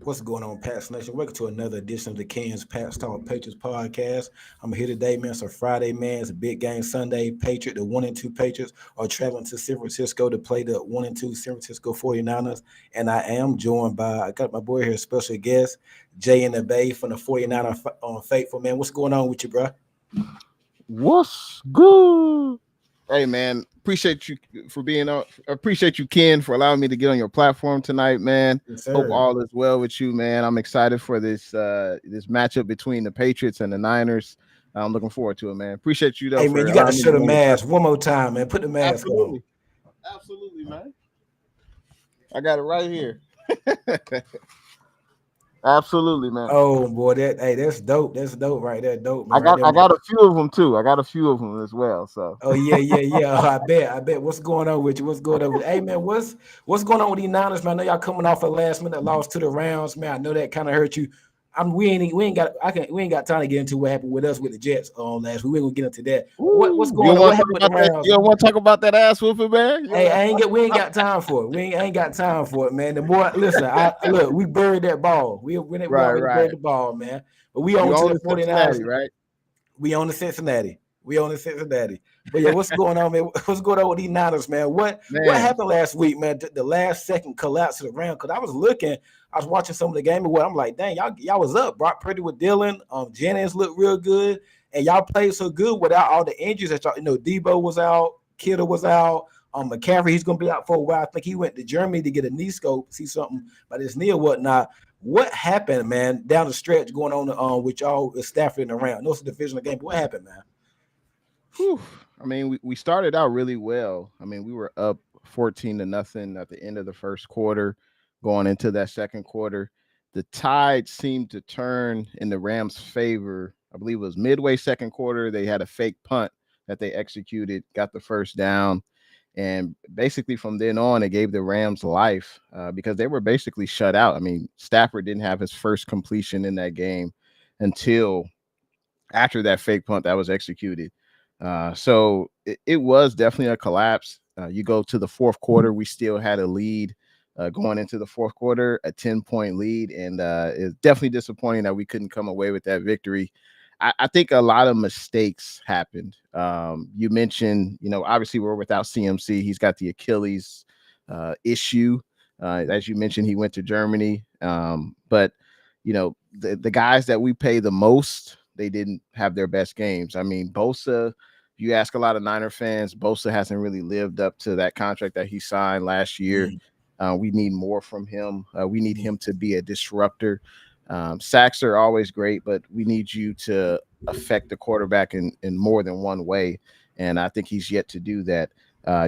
What's going on, Pats Nation? Welcome to another edition of the Ken's Pats Talk Patriots podcast. I'm here today, man. It's a Friday, man. It's a big game Sunday. Patriot, the 1-2 Patriots are traveling to San Francisco to play the 1-2 San Francisco 49ers. And I am joined by, I got my boy here, special guest, Jay in the Bay from the 49er on Faithful, man. What's going on with you, bro? What's good? Hey man, appreciate you for being on. Appreciate you, Ken, for allowing me to get on your platform tonight, man. Yes, Hope sir. all is well with you, man. I'm excited for this matchup between the Patriots and the Niners. I'm looking forward to it, man. Appreciate you though Hey, man, for you got to allowing me show to the get on your mask platform. one more time, man. Put the mask on. Absolutely, absolutely, man. I got it right here. Absolutely, man. Oh, boy, that's dope. That's dope right there. Dope, man, I right got there, I man. got a few of them too. I got a few of them as well. So Oh yeah. Oh, I bet. What's going on with you? What's going on with you? Hey man, what's going on with these Niners, man? I know y'all coming off a last minute loss to the rounds, man. I know that kind of hurt you. We ain't got time to get into what happened with us with the Jets on last week. We ain't gonna get into that. What's Ooh, you going don't on? want What to talk happened with the about that? rounds? You don't want to talk about that ass whooping, man? You don't Hey, want to talk we ain't about got time for it. We ain't got time for it, man. The more listen, look, we buried that ball. We right, already buried right. the ball, man. But we You on to own the the 49ers. Cincinnati, right? We on the Cincinnati. We on the Cincinnati. But yeah, what's going on, man? What's going on with these Niners, man? What Man, happened last week, man? The last second collapse of the round. Because I was watching some of the game and what I'm like, dang, y'all was up. Brock Purdy with Dylan. Jennings looked real good. And y'all played so good without all the injuries that y'all, Debo was out, Kittle was out. McCaffrey, he's gonna be out for a while. I think he went to Germany to get a knee scope, see something about his knee or whatnot. What happened, man, down the stretch going on with y'all with Stafford in the round? No, it's a divisional game, but what happened, man? whew. I mean, we started out really well. I mean, we were up 14-0 at the end of the first quarter, going into that second quarter. The tide seemed to turn in the Rams' favor. I believe it was midway second quarter. They had a fake punt that they executed, got the first down. And basically, from then on, it gave the Rams life because they were basically shut out. I mean, Stafford didn't have his first completion in that game until after that fake punt that was executed. So it was definitely a collapse. You go to the fourth quarter, we still had a lead going into the fourth quarter, a 10-point lead. And it's definitely disappointing that we couldn't come away with that victory. I think a lot of mistakes happened. You mentioned, obviously we're without CMC. He's got the Achilles issue. As you mentioned, he went to Germany. But the guys that we pay the most, they didn't have their best games. I mean, Bosa, you ask a lot of Niner fans, Bosa hasn't really lived up to that contract that he signed last year. Mm, We need more from him. We need him to be a disruptor. Sacks are always great, but we need you to affect the quarterback in more than one way. And I think he's yet to do that.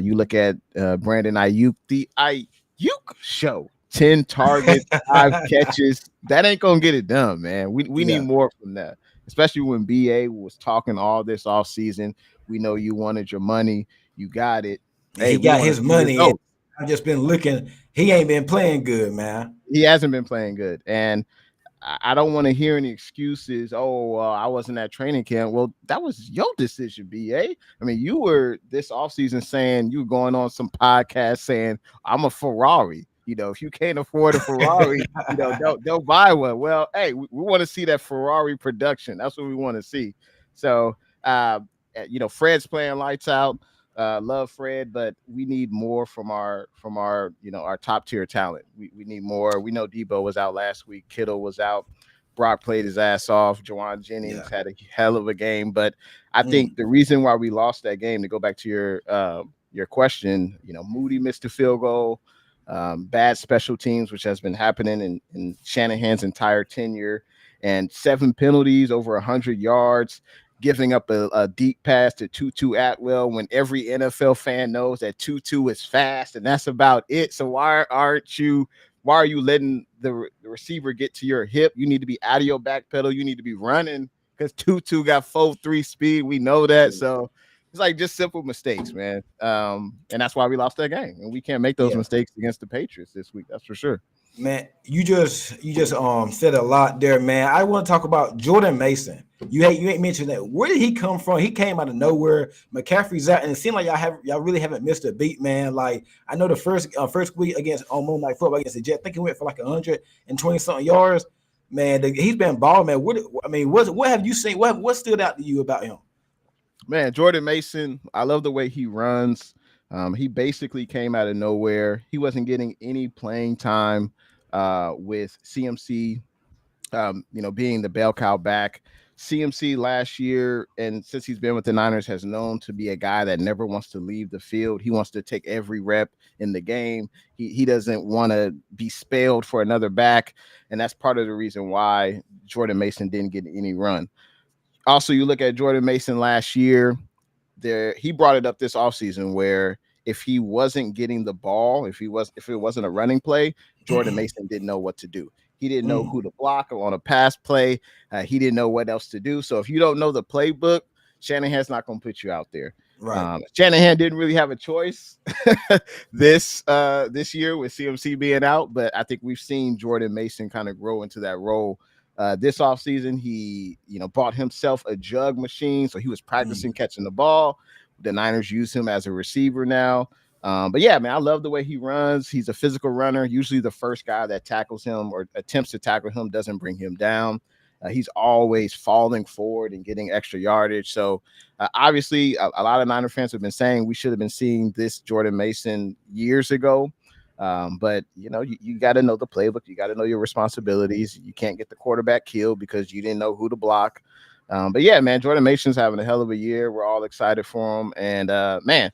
You look at Brandon Ayuk, the Ayuk show. 10 targets, 5 catches. That ain't gonna get it done, man. We need yeah. more from that, especially when BA was talking all this off season. We know you wanted your money, you got it. And Hey, he we got want to his see money, and results. I've just been looking. He ain't been playing good, man. He hasn't been playing good, and I don't want to hear any excuses. Oh, I wasn't at training camp. Well, that was your decision, BA. I mean, you were this offseason saying you were going on some podcast saying I'm a Ferrari. If you can't afford a Ferrari, don't buy one. Well, hey, we want to see that Ferrari production. That's what we want to see. So, Fred's playing lights out. Love Fred, but we need more from our top tier talent. We need more. We know Debo was out last week. Kittle was out. Brock played his ass off. Jawan Yeah. Jennings had a hell of a game, but I Mm, think the reason why we lost that game, to go back to your question, Moody missed a field goal, bad special teams, which has been happening in Shanahan's entire tenure, and 7 penalties, over 100 yards, giving up a deep pass to Tutu Atwell when every NFL fan knows that Tutu is fast and that's about it. So why are you letting the receiver get to your hip? You need to be out of your back pedal. You need to be running because Tutu got 4.3 speed. We know that. So it's like just simple mistakes, man. And that's why we lost that game. And we can't make those yeah. mistakes against the Patriots this week. That's for sure. Man, you just said a lot there, man. I want to talk about Jordan Mason. You ain't mentioned that. Where did he come from? He came out of nowhere. McCaffrey's out, and it seemed like y'all really haven't missed a beat, man. Like I know the first week against on Moon Night Football against the Jets, I think he went for like 120 something yards. Man, he's been balling, man. What have you seen? What stood out to you about him? Man, Jordan Mason, I love the way he runs. He basically came out of nowhere. He wasn't getting any playing time with CMC, being the bell cow back. CMC last year, and since he's been with the Niners, has known to be a guy that never wants to leave the field. He wants to take every rep in the game. He doesn't want to be spelled for another back, and that's part of the reason why Jordan Mason didn't get any run. Also, you look at Jordan Mason last year, he brought it up this offseason where if he wasn't getting the ball, if it wasn't a running play, Jordan Mason didn't know what to do. He didn't know who to block on a pass play. He didn't know what else to do. So if you don't know the playbook, Shanahan's not going to put you out there. Right. Shanahan didn't really have a choice this year with CMC being out, but I think we've seen Jordan Mason kind of grow into that role. This offseason, he bought himself a jug machine, so he was practicing catching the ball. The Niners use him as a receiver now. But yeah, man, I love the way he runs. He's a physical runner. Usually the first guy that tackles him or attempts to tackle him doesn't bring him down. He's always falling forward and getting extra yardage. So obviously a lot of Niner fans have been saying we should have been seeing this Jordan Mason years ago. But you got to know the playbook. You got to know your responsibilities. You can't get the quarterback killed because you didn't know who to block. But yeah, man, Jordan Mason's having a hell of a year. We're all excited for him. And man,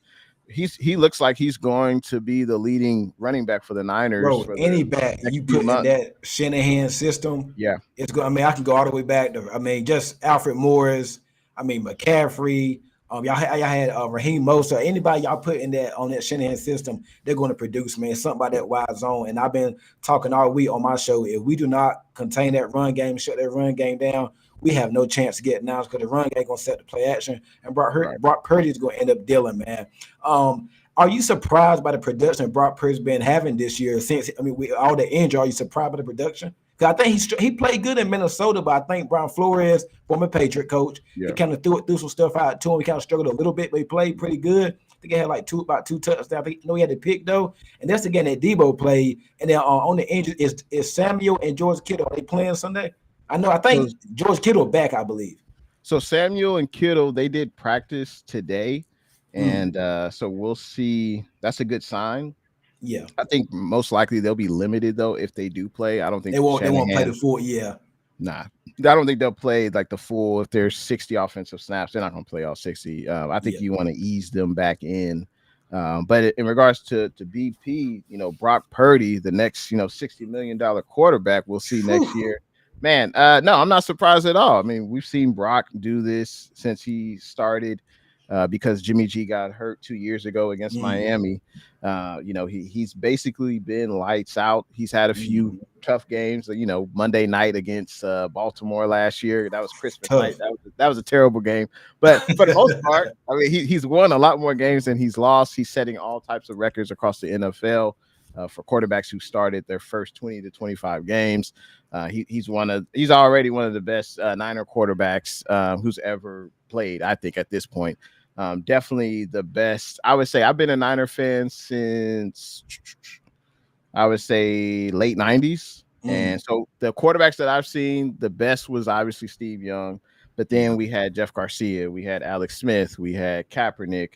he looks like he's going to be the leading running back for the Niners. Bro, any back you put in that Shanahan system, yeah, it's good. I mean, I can go all the way back to just Alfred Morris. McCaffrey. Y'all had Raheem Mostert. Anybody y'all put in that on that Shanahan system, they're going to produce, man. Something about that wide zone. And I've been talking all week on my show. If we do not contain that run game, shut that run game down, we have no chance to get announced because the run game going to set the play action. And Brock Purdy is going to end up dealing, man. Are you surprised by the production Brock Purdy's been having this year? With all the injury, are you surprised by the production? Because I think he played good in Minnesota, but I think Brian Flores, former Patriot coach, he kind of threw some stuff out to him. He kind of struggled a little bit, but he played pretty good. I think he had about two touchdowns. I think he had the pick though, and that's the game that Debo played. And then on the injury is Samuel and George Kittle. Are they playing Sunday? I think George Kittle back, I believe. So Samuel and Kittle, they did practice today, and so we'll see. That's a good sign. Yeah, I think most likely they'll be limited though if they do play. I don't think they won't play the full. Yeah, nah, I don't think they'll play like the full. If there's 60 offensive snaps, they're not going to play all 60. I think you want to ease them back in. But in regards to BP, Brock Purdy, the next $60 million quarterback, we'll see next year. Man, no, I'm not surprised at all. I mean, we've seen Brock do this since he started. Because Jimmy G got hurt 2 years ago against Miami. He's basically been lights out. He's had a few tough games, Monday night against Baltimore last year. That was Christmas night. That was a terrible game. But for the most part, I mean, he's won a lot more games than he's lost. He's setting all types of records across the NFL for quarterbacks who started their first 20 to 25 games. He's already one of the best Niner quarterbacks who's ever played, I think, at this point. Definitely the best. I would say I've been a Niner fan since I would say late 90s. And so the quarterbacks that I've seen, the best was obviously Steve Young. But then we had Jeff Garcia, we had Alex Smith, we had Kaepernick,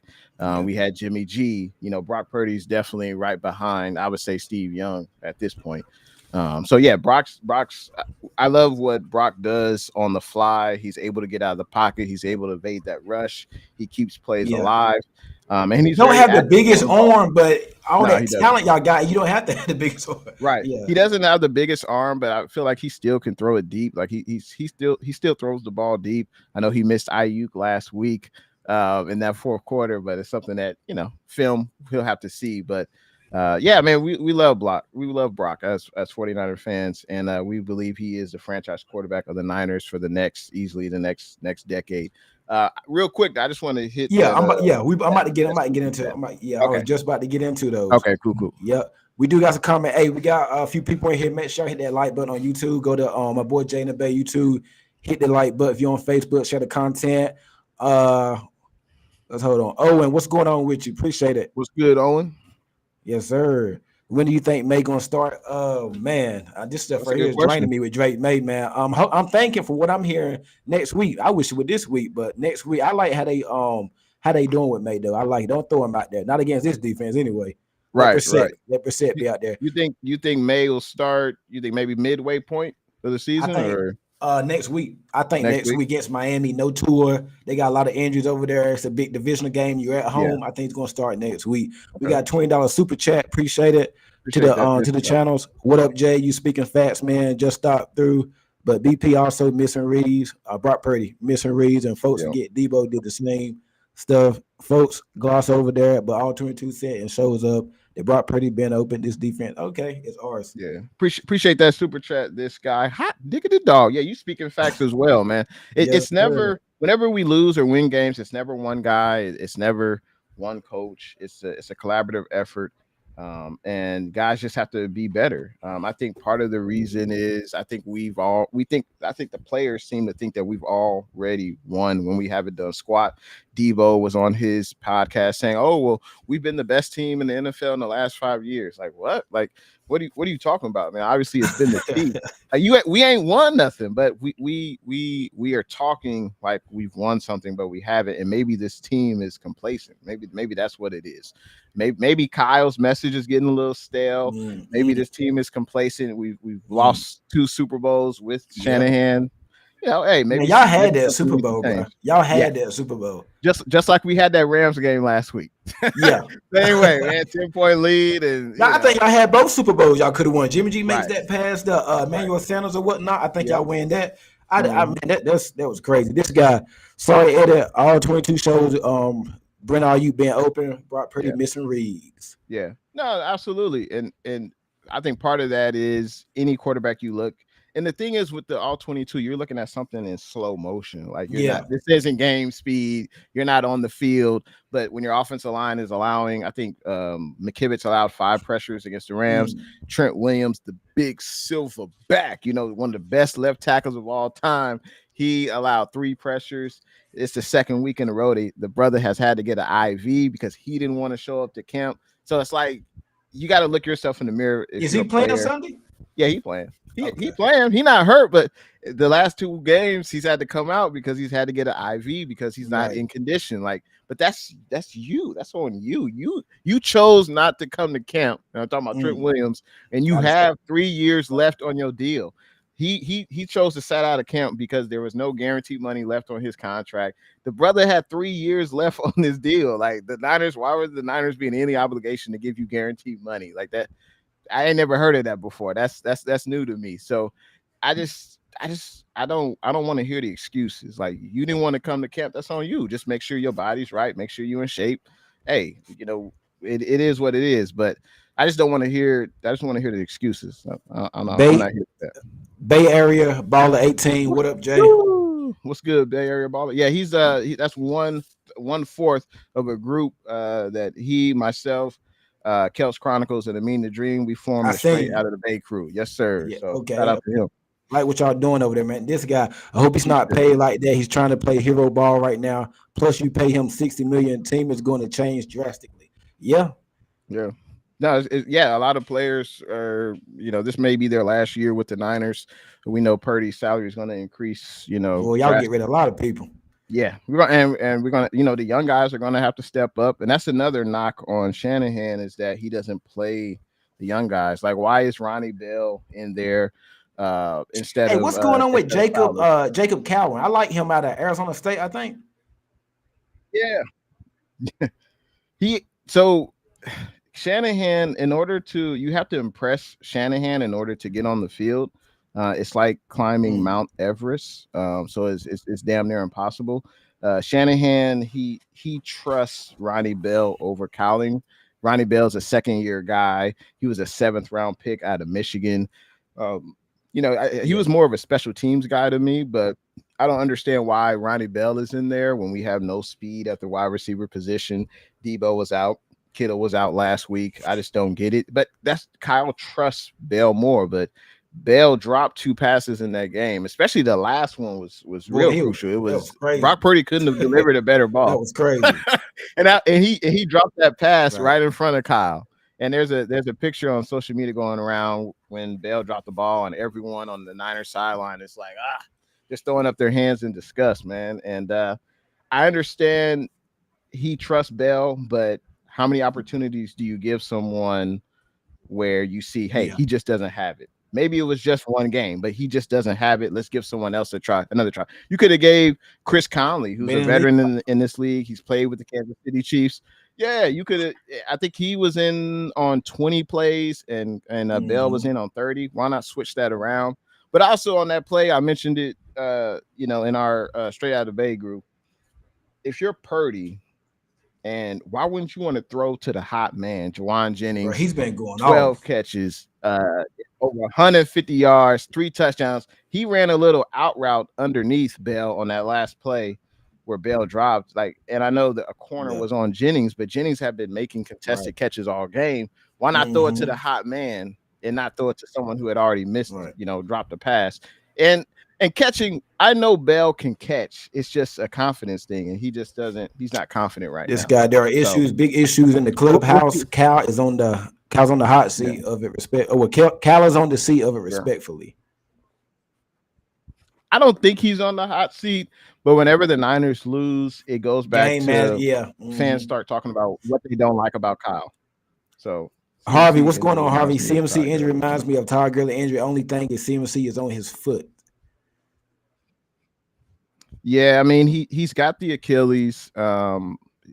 we had Jimmy G. Brock Purdy's definitely right behind, I would say, Steve Young at this point. So yeah, Brock's. I love what Brock does on the fly. He's able to get out of the pocket. He's able to evade that rush. He keeps plays alive. And he don't have the biggest arm, but all that talent y'all got, you don't have to have the biggest arm. Right. Yeah. He doesn't have the biggest arm, but I feel like he still can throw it deep. Like he still throws the ball deep. I know he missed Ayuk last week in that fourth quarter, but it's something that film he'll have to see. But yeah, man, we love Brock. We love Brock as 49er fans, and we believe he is the franchise quarterback of the Niners for easily the next decade. Real quick, I just want to hit. I'm about to get into it. I was just about to get into those. Okay, cool. Yep. We do got some comment. Hey, we got a few people in here. Make sure hit that like button on YouTube. Go to my boy Jay in the Bay YouTube. Hit the like button if you're on Facebook. Share the content. Let's hold on. Owen, what's going on with you? Appreciate it. What's good, Owen? Yes, sir. When do you think May gonna start? Oh man, this stuff That's a right good here is question. draining me with Drake May, man. I'm thanking for what I'm hearing next week. I wish it would this week, but next week I like how they doing with May though. I like don't throw him out there. Not against this defense anyway. Right. Let Brissett be out there. You think May will start? You think maybe midway point of the season, or next week? I think next week against Miami, no tour. They got a lot of injuries over there. It's a big divisional game. You're at home. Yeah. I think it's gonna start next week. We got $20 super chat. Appreciate it. To the channels. What up, Jay? You speaking facts, man. Just stopped through. But BP also missing Reeves. Brock Purdy missing Reeves, and folks forget Debo did the same stuff. Folks gloss over there, but all 22 set and shows up. They Brock Purdy been open. This defense, okay, it's ours. Yeah, appreciate that super chat. This guy, hot diggity dog. Yeah, you speaking facts as well, man. It's never whenever we lose or win games, it's never one guy. It's never one coach. It's a collaborative effort. And guys just have to be better. I think part of the reason is I think the players seem to think that we've already won when we haven't done squat. Debo was on his podcast saying, "Oh, well, we've been the best team in the NFL in the last 5 years." Like what? Like what are you talking about, man? Obviously, it's been the team. We ain't won nothing, but we are talking like we've won something, but we haven't. And maybe this team is complacent. Maybe that's what it is. Maybe Kyle's message is getting a little stale. Mm-hmm. Maybe this team is complacent. We've lost 2 Super Bowls with Shanahan. You know, hey, maybe y'all had that Super Bowl, bro. Y'all had that Super Bowl. Just like we had that Rams game last week. Yeah. Same way, man. 10-point lead. And I think y'all had both Super Bowls y'all could have won. Jimmy G makes that pass to Emmanuel Sanders or whatnot. I think y'all win that. I mean, that was crazy. This guy, sorry, edit all 22 shows. Brent, are you being open? Brock Purdy missing reads. Yeah. No, absolutely. And I think part of that is any quarterback you look. And the thing is with the all 22, you're looking at something in slow motion. Like this isn't game speed. You're not on the field. But when your offensive line is allowing, I think McKivitz allowed 5 pressures against the Rams. Trent Williams, the big silver back, one of the best left tackles of all time. He allowed 3 pressures. It's the second week in a row. The brother has had to get an IV because he didn't want to show up to camp. So it's like you got to look yourself in the mirror. Is he playing on Sunday? Yeah, he playing. He playing. He not hurt, but the last 2 games he's had to come out because he's had to get an IV because he's not in condition. Like, but that's you. That's on you. You chose not to come to camp. And I'm talking about Trent Williams, and you have 3 years left on your deal. He chose to sit out of camp because there was no guaranteed money left on his contract. The brother had 3 years left on his deal. Like the Niners, why would the Niners be in any obligation to give you guaranteed money like that? I ain't never heard of that before. That's new to me. So I don't want to hear the excuses. Like you didn't want to come to camp. That's on you. Just make sure your body's right. Make sure you're in shape. Hey, it is what it is. But I just don't want to hear. I just want to hear the excuses. I'm not here with that. Bay Area Baller 18. What up, Jay? What's good, Bay Area Baller? Yeah, he's that's 1/4 of a group that he, myself, Kel's Chronicles and Amin the Dream, we formed straight out of the Bay Crew. Yes, sir. Yeah, so shout out to him. Like what y'all doing over there, man. This guy, I hope he's not paid like that. He's trying to play hero ball right now. Plus, you pay him $60 million. Team is going to change drastically. Yeah. No, a lot of players are, this may be their last year with the Niners. We know Purdy's salary is going to increase, Well, y'all get rid of a lot of people. Yeah, we're gonna, the young guys are gonna have to step up, and that's another knock on Shanahan is that he doesn't play the young guys. Like, why is Ronnie Bell in there instead of? Hey, what's going on with Jacob Cowan? I like him out of Arizona State, I think. Yeah, so Shanahan, you have to impress Shanahan in order to get on the field. It's like climbing Mount Everest. So it's damn near impossible. Shanahan, he trusts Ronnie Bell over Cowling. Ronnie Bell's a 2nd-year guy. He was a 7th-round pick out of Michigan. He was more of a special teams guy to me, but I don't understand why Ronnie Bell is in there when we have no speed at the wide receiver position. Debo was out. Kittle was out last week. I just don't get it. But that's Kyle trusts Bell more. But Bell dropped 2 passes in that game, especially the last one was real crucial. It was crazy. Brock Purdy couldn't have delivered a better ball. That was crazy. and he dropped that pass right in front of Kyle. And there's a picture on social media going around when Bell dropped the ball, and everyone on the Niners sideline is like, just throwing up their hands in disgust, man. And I understand he trusts Bell, but how many opportunities do you give someone where you see, hey, he just doesn't have it? Maybe it was just one game, but he just doesn't have it. Let's give someone else another try. You could have gave Chris Conley, who's a veteran in this league. He's played with the Kansas City Chiefs. Yeah, you could have. I think he was in on 20 plays, and Bell was in on 30. Why not switch that around? But also on that play, I mentioned it, in our Straight Out of Bay group. If you're Purdy, and why wouldn't you want to throw to the hot man, Jauan Jennings? Bro, he's been going 12 catches, over 150 yards, 3 touchdowns. He ran a little out route underneath Bell on that last play where Bell dropped. And I know that a corner was on Jennings, but Jennings had been making contested catches all game. Why not throw it to the hot man and not throw it to someone who had already missed, dropped a pass? And catching, I know Bell can catch. It's just a confidence thing, and he just doesn't. He's not confident right now. This guy, there are issues, big issues in the clubhouse. Cal's on the hot seat of it. Cal is on the seat of it respectfully. I don't think he's on the hot seat, but whenever the Niners lose, it goes back to fans start talking about what they don't like about Kyle. So Harvey, what's going on, Harvey? CMC injury reminds me of Todd Gurley injury. Only thing is CMC is on his foot. Yeah, I mean he's got the Achilles.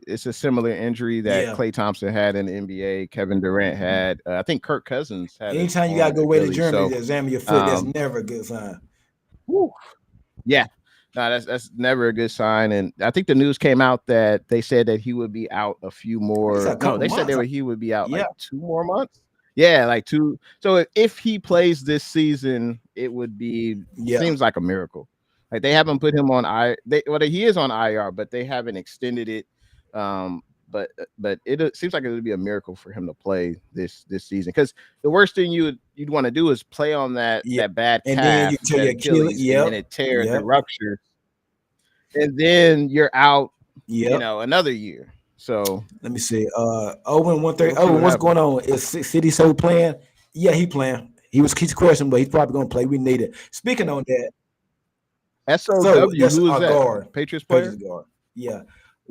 It's a similar injury that Klay Thompson had in the NBA. Kevin Durant had. I think Kirk Cousins had. Anytime you gotta go away to Germany to examine your foot, that's never a good sign. Whew. Yeah, no, that's never a good sign. And I think the news came out that they said that he would be out a few more. No, they said he would be out like 2 more months. Yeah, like 2. So if he plays this season, it would be seems like a miracle. Like they haven't put him on he is on IR, but they haven't extended it. But it seems like it would be a miracle for him to play this season, because the worst thing you'd want to do is play on that bad calf, and then you tear your Achilles, and it tears and ruptures, and then you're out, another year. So let me see. Owen 130. Owen, what's going on? Is City so playing? Yeah, he's playing. He's questioning, but he's probably gonna play. We need it. Speaking on that. SOW, who is that? Guard. Patriots player? Guard. Yeah.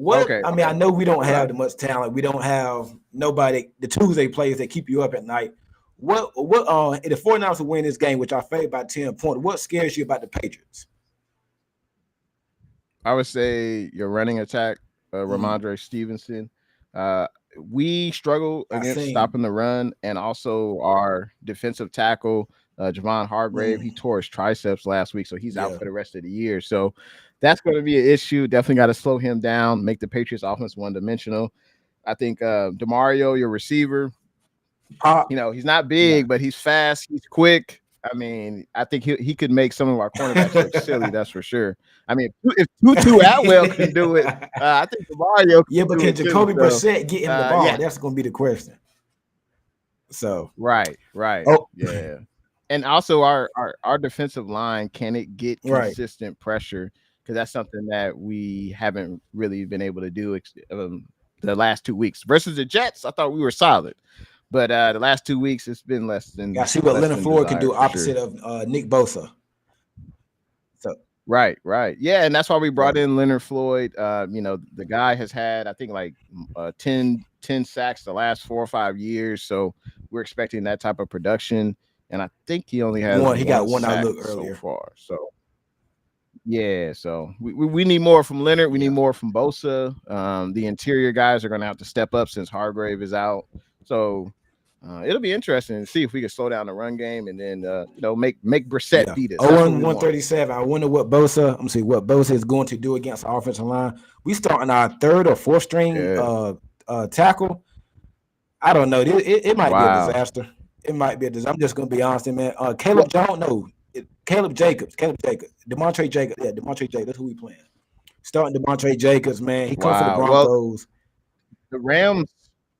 I know we don't have much talent. We don't have nobody, the Tuesday players that keep you up at night. What if the 49ers will win this game, which I favored by 10 points, what scares you about the Patriots? I would say your running attack, Ramondre Stevenson. We struggle against stopping the run, and also our defensive tackle, Javon Hargrave. He tore his triceps last week, so he's out for the rest of the year. So that's going to be an issue. Definitely got to slow him down, make the Patriots offense one-dimensional. I think DeMario, your receiver, he's not big, but he's fast, he's quick. I mean, I think he could make some of our cornerbacks look silly, that's for sure. I mean, if Tutu Atwell can do it, I think DeMario can but can Jacoby Brissett get him the ball? That's going to be the question. So right. Oh. Yeah. And also our defensive line, can it get consistent pressure? Because that's something that we haven't really been able to do the last 2 weeks. Versus the Jets, I thought we were solid. But the last 2 weeks, it's been less than. I see what Leonard Floyd can do opposite of Nick Bosa. So right. Yeah, and that's why we brought in Leonard Floyd. The guy has had, I think, like 10 sacks the last 4 or 5 years. So we're expecting that type of production. And I think he only has one. He got one outlook earlier so far. So yeah, so we need more from Leonard. We need more from Bosa. The interior guys are going to have to step up since Hargrave is out. So it'll be interesting to see if we can slow down the run game and then make Brissett beat us. 137. I wonder what Bosa is going to do against the offensive line. We starting our 3rd or 4th string tackle. I don't know. It might be a disaster. It might be a disaster. I'm just going to be honest, man. Caleb Jacobs. Demontre Jacobs. Yeah, Demontre Jacobs. That's who we playing. Starting Demontre Jacobs, man. He comes for the Broncos. The Rams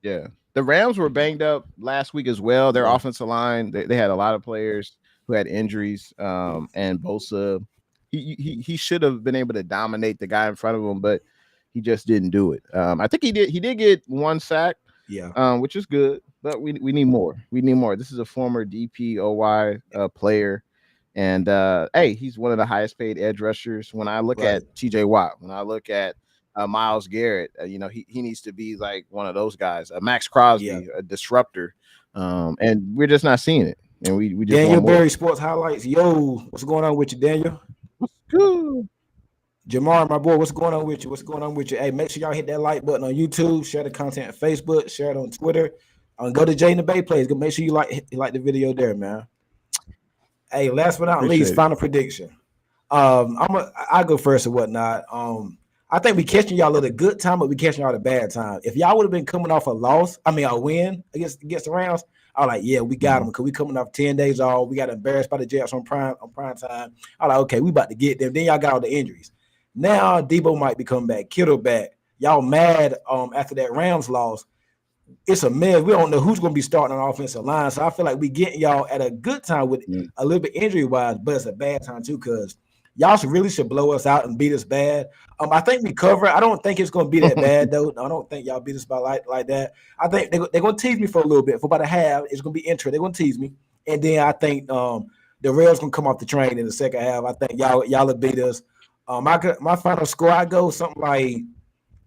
Yeah. The Rams were banged up last week as well. Their Yeah. offensive line, they had a lot of players who had injuries. And Bosa, he should have been able to dominate the guy in front of him, but he just didn't do it. I think he did get 1 sack, Yeah. which is good, but we need more. We need more. This is a former DPOY player. And hey, he's one of the highest paid edge rushers. When I look Right. at TJ Watt, when I look at Myles Garrett, he needs to be like one of those guys. Max Crosby, Yeah. a disruptor, and we're just not seeing it. And we just Daniel want more. Berry Sports Highlights. Yo, what's going on with you, Daniel? Woo. Jamar, my boy, what's going on with you? What's going on with you? Hey, make sure y'all hit that like button on YouTube, share the content on Facebook, share it on Twitter. Go to Jay in the Bay Plays. Make sure you like the video there, man. Hey, last but not Appreciate least, it. final prediction. I go first or whatnot. I think we catching y'all at a good time, but we catching y'all at a bad time. If y'all would have been coming off a win against the Rams, I was like, yeah, we got them because we coming off 10 days off. We got embarrassed by the Jets on prime time. I was like, okay, we about to get them. Then y'all got all the injuries. Now Debo might be coming back, Kittle back. Y'all mad after that Rams loss. It's a mess. We don't know who's going to be starting on offensive line. So I feel like we getting y'all at a good time with a little bit injury-wise, but it's a bad time too because y'all should blow us out and beat us bad. I think we cover. I don't think it's going to be that bad, though. I don't think y'all beat us by like that. I think they're going to tease me for a little bit. For about a half, it's going to be interesting. They're going to tease me. And then I think the Rails going to come off the train in the second half. I think y'all will beat us. My final score, I go something like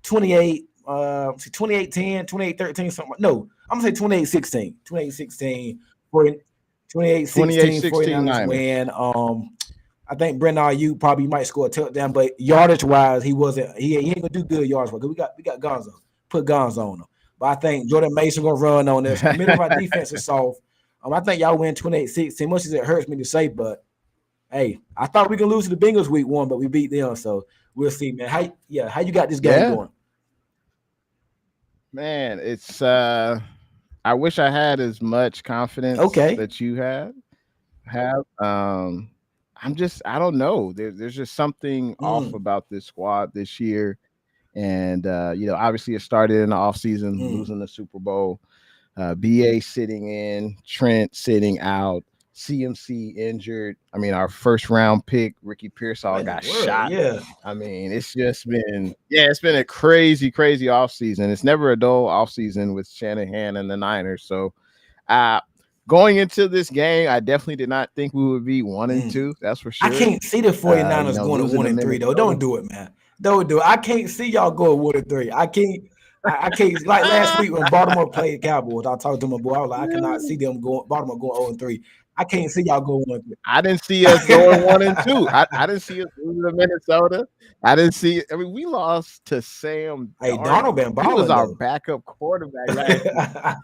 28, 28-10, 28-13, something. No, I'm going to say 28-16. 28-16. 28-16, 49ers win. I think Brendan Ayuk probably might score a touchdown, but yardage wise, he ain't gonna do good yards. We got Gonzo. Put Gonzo on him. But I think Jordan Mason gonna run on this. The middle of our defense is soft. I think y'all win 28-16. Much as it hurts me to say, but hey, I thought we could lose to the Bengals week 1, but we beat them. So we'll see, man. How you got this game going? Man, it's I wish I had as much confidence that you have. I don't know. There's just something off about this squad this year. And obviously it started in the offseason, losing the Super Bowl. BA sitting in, Trent sitting out, CMC injured. I mean, our first round pick, Ricky Pearsall, got shot. Yeah. I mean, it's been a crazy, crazy offseason. It's never a dull offseason with Shanahan and the Niners. So going into this game, I definitely did not think we would be 1-2. That's for sure. I can't see the 49ers going to 1-3, though. Don't do it, man. Don't do it. I can't see y'all going 1-3. I can't. Like last week when Baltimore played Cowboys, I talked to my boy. I was like, I cannot see them Baltimore going 0-3. I can't see y'all going 1-3. I didn't see us going 1-2. I didn't see us losing to Minnesota. I didn't see. I mean, we lost to Sam. Hey, Darnold been balling. He was our backup quarterback last year.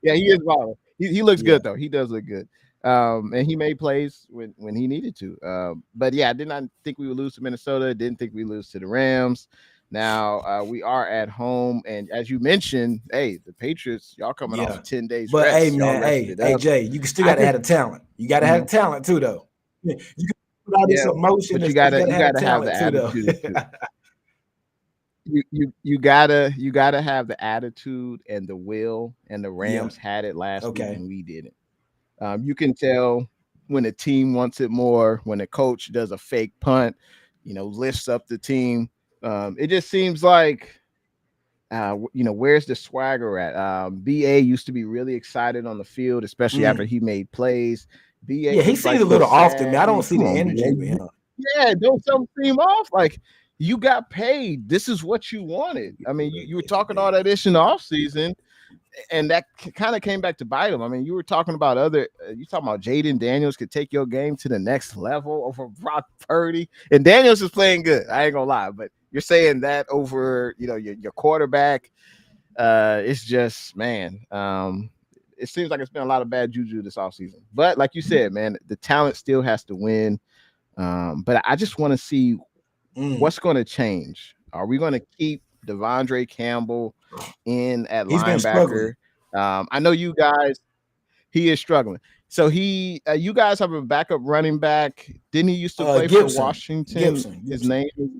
Yeah, he is balling. He looks good though. He does look good. And he made plays when he needed to. But yeah, I did not think we would lose to Minnesota. Didn't think we would lose to the Rams. Now we are at home, and as you mentioned, hey, the Patriots, y'all coming off 10 days. But rest. Hey, man, hey, Jay, you still got to have the talent. You got to have the talent too, though. You can put all this emotion, but you gotta have the attitude too. You gotta have the attitude and the will, and the Rams had it last week and we didn't. You can tell when a team wants it more, when a coach does a fake punt, lifts up the team. It just seems like, where's the swagger at? BA used to be really excited on the field, especially after he made plays. BA, he seems a little often. Man, I don't see the energy. Yeah, don't something seem off? Like, you got paid. This is what you wanted. I mean, you were talking all that ish in the offseason, and that kind of came back to bite him. I mean, you were talking about you talking about Jaden Daniels could take your game to the next level over Brock Purdy, and Daniels is playing good. I ain't gonna lie, but you're saying that over, your quarterback. It's just, man, it seems like it's been a lot of bad juju this offseason. But like you said, man, the talent still has to win. But I just want to see what's going to change. Are we going to keep Devondre Campbell in at linebacker? I know you guys, he is struggling. So you guys have a backup running back. Didn't he used to play Gibson. for Washington? Gibson. His name is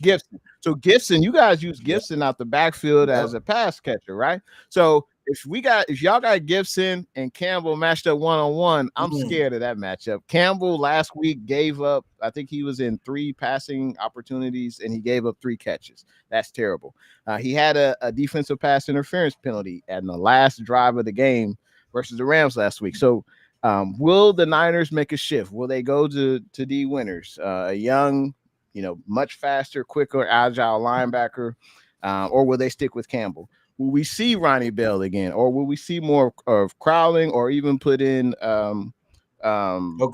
Gibson. So Gibson, you guys use Gibson out the backfield as a pass catcher, right? So if y'all got Gibson and Campbell matched up one-on-one, I'm scared of that matchup. Campbell last week gave up, I think he was in 3 passing opportunities and he gave up 3 catches. That's terrible. He had a defensive pass interference penalty at the last drive of the game versus the Rams last week. So will the Niners make a shift? Will they go to D Winters, a young, much faster, quicker, agile linebacker, or will they stick with Campbell? Will we see Ronnie Bell again, or will we see more of Crowling, or even put in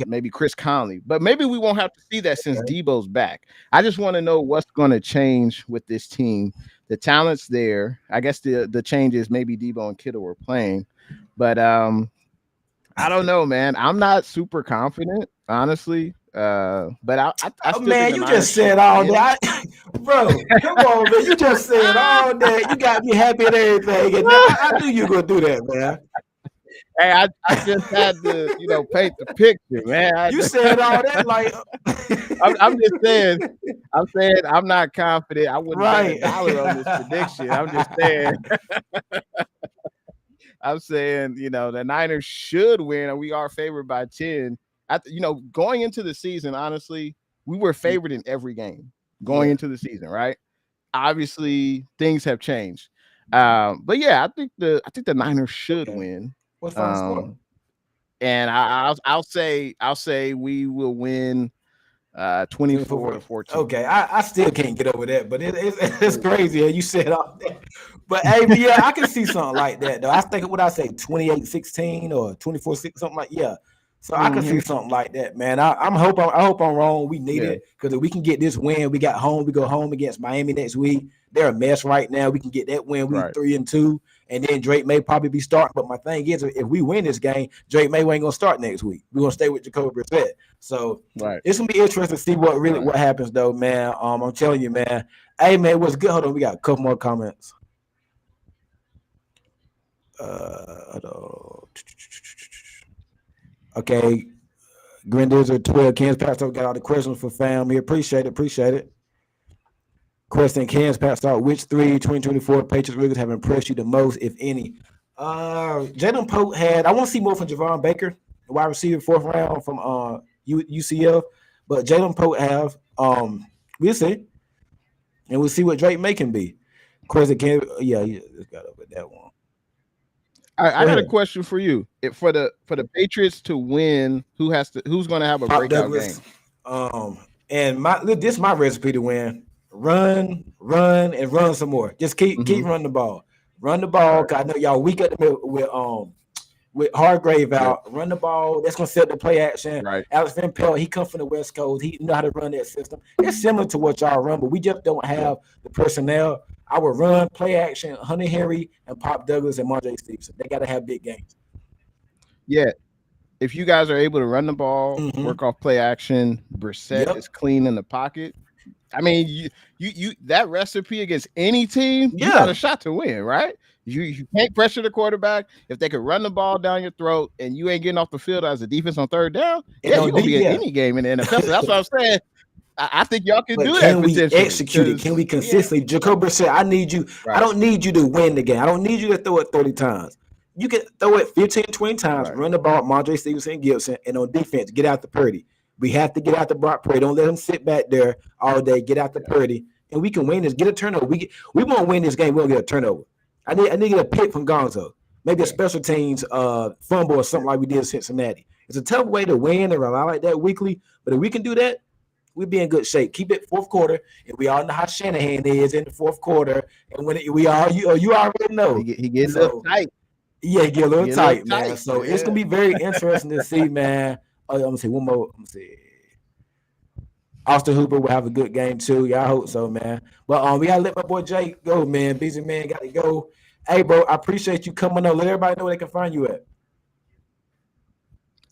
maybe Chris Conley? But maybe we won't have to see that since Debo's back. I just want to know what's going to change with this team. The talent's there. I guess the change is maybe Debo and Kittle were playing, but I don't know, man. I'm not super confident, honestly. But I man, you just said all that, bro. Come on, man. You just said all that. You got me happy and everything. And I knew you were gonna do that, man. Hey, I just had to, paint the picture, man. You said all that, like I'm just saying. I'm saying I'm not confident. I wouldn't bet $1 on this prediction. I'm just saying. I'm saying, the Niners should win, and we are favored by 10. Going into the season, honestly, we were favored in every game going into the season, right? Obviously, things have changed. But yeah, I think the Niners should win. What's the score? And I'll say we will win 24-14. Okay, I still can't get over that, but it's crazy. You said all that. But hey, yeah, I can see something like that though. I think what I say 28-16 or 24-6, something like So I can see something like that, man. I hope I'm wrong. We need it because if we can get this win, we go home against Miami next week. They're a mess right now. We can get that win. We're 3-2, and then Drake May probably be starting. But my thing is, if we win this game, Drake May ain't gonna start next week. We're gonna stay with Jacoby Brissett. So it's gonna be interesting to see what happens, though, man. I'm telling you, man. Hey, man, what's good? Hold on, we got a couple more comments. Okay, Grendizer 12, Kansas Pastor got all the questions for fam here. Appreciate it. Question: Kansas Pastor, which 2024 Patriots Rivers have impressed you the most, if any? Jalen Pope had. I want to see more from Javon Baker, wide receiver, 4th round from UCF, but Jalen Pope have. We'll see, and we'll see what Drake May can be. Question: you just got up with that one. I got a question for you. For the Patriots to win, who's going to have a breakout game? And this is my recipe to win: run, and run some more. Just keep running the ball. Run the ball. Cause I know y'all weak at the middle with Hargrave out. Run the ball. That's gonna set the play action. Right. Alex Van Pelt, he comes from the West Coast. He know how to run that system. It's similar to what y'all run, but we just don't have the personnel. I would run, play action, Hunter Henry and Pop Douglas and Marjay Stevenson. They got to have big games. Yeah. If you guys are able to run the ball, work off play action, Brissett is clean in the pocket. I mean, you that recipe against any team, you got a shot to win, right? You can't pressure the quarterback. If they could run the ball down your throat and you ain't getting off the field as a defense on 3rd down, you're going to be in any game in the NFL. So that's what I'm saying. I think y'all can do that. Can we execute it? Can we consistently? Jacoby Brissett, I need you. I don't need you to win the game. I don't need you to throw it 30 times. You can throw it 15, 20 times, run the ball, Marjay Stevenson and Gibson, and on defense, get out the Purdy. We have to get out the Brock Purdy. Don't let him sit back there all day. Get out the Purdy, and we can win this. Get a turnover. We won't win this game. We don't get a turnover. I need to get a pick from Gonzo. Maybe a special teams fumble or something like we did in Cincinnati. It's a tough way to win or rely like that weekly, but if we can do that, we'll be in good shape. Keep it 4th quarter, and we all know how Shanahan is in the 4th quarter. And when you already know he gets a little tight. Yeah, he get a little tight, man. So it's gonna be very interesting to see, man. I'm gonna say one more. I'm gonna say Austin Hooper will have a good game too. Yeah, I hope so, man. But we gotta let my boy Jake go, man. Busy man, got to go. Hey, bro, I appreciate you coming up. Let everybody know where they can find you at.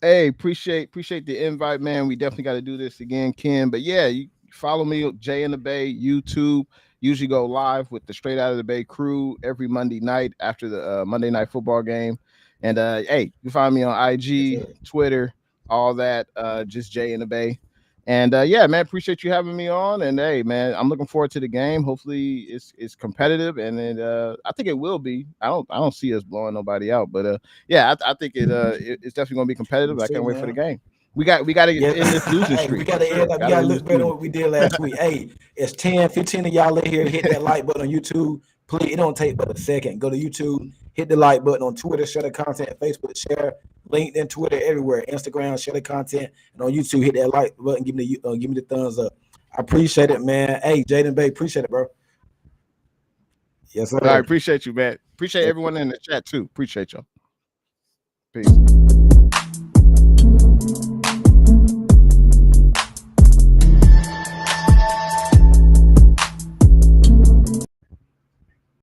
Hey, appreciate the invite, man. We definitely got to do this again, Ken. But yeah, you follow me, Jay in the Bay, YouTube. Usually go live with the Straight Out of the Bay crew every Monday night after the Monday Night Football game. And hey, you find me on IG, Twitter, all that. Just Jay in the Bay. And yeah, man, appreciate you having me on. And hey, man, I'm looking forward to the game. Hopefully, it's competitive, and I think it will be. I don't see us blowing nobody out, but yeah, I think it's definitely gonna be competitive. I can't wait for the game. We got to end this losing streak. We got to end up. We got to look better than what we did last week. Hey, it's 10, 15 of y'all in here. Hit that like button on YouTube. Please, it don't take but a second. Go to YouTube, hit the like button on Twitter, share the content, Facebook, share, LinkedIn, Twitter, everywhere, Instagram, share the content, and on YouTube, hit that like button, give me the thumbs up. I appreciate it, man. Hey, Jaden Bay, appreciate it, bro. Yes, sir. I appreciate you, man. Appreciate everyone in the chat too. Appreciate y'all. Peace.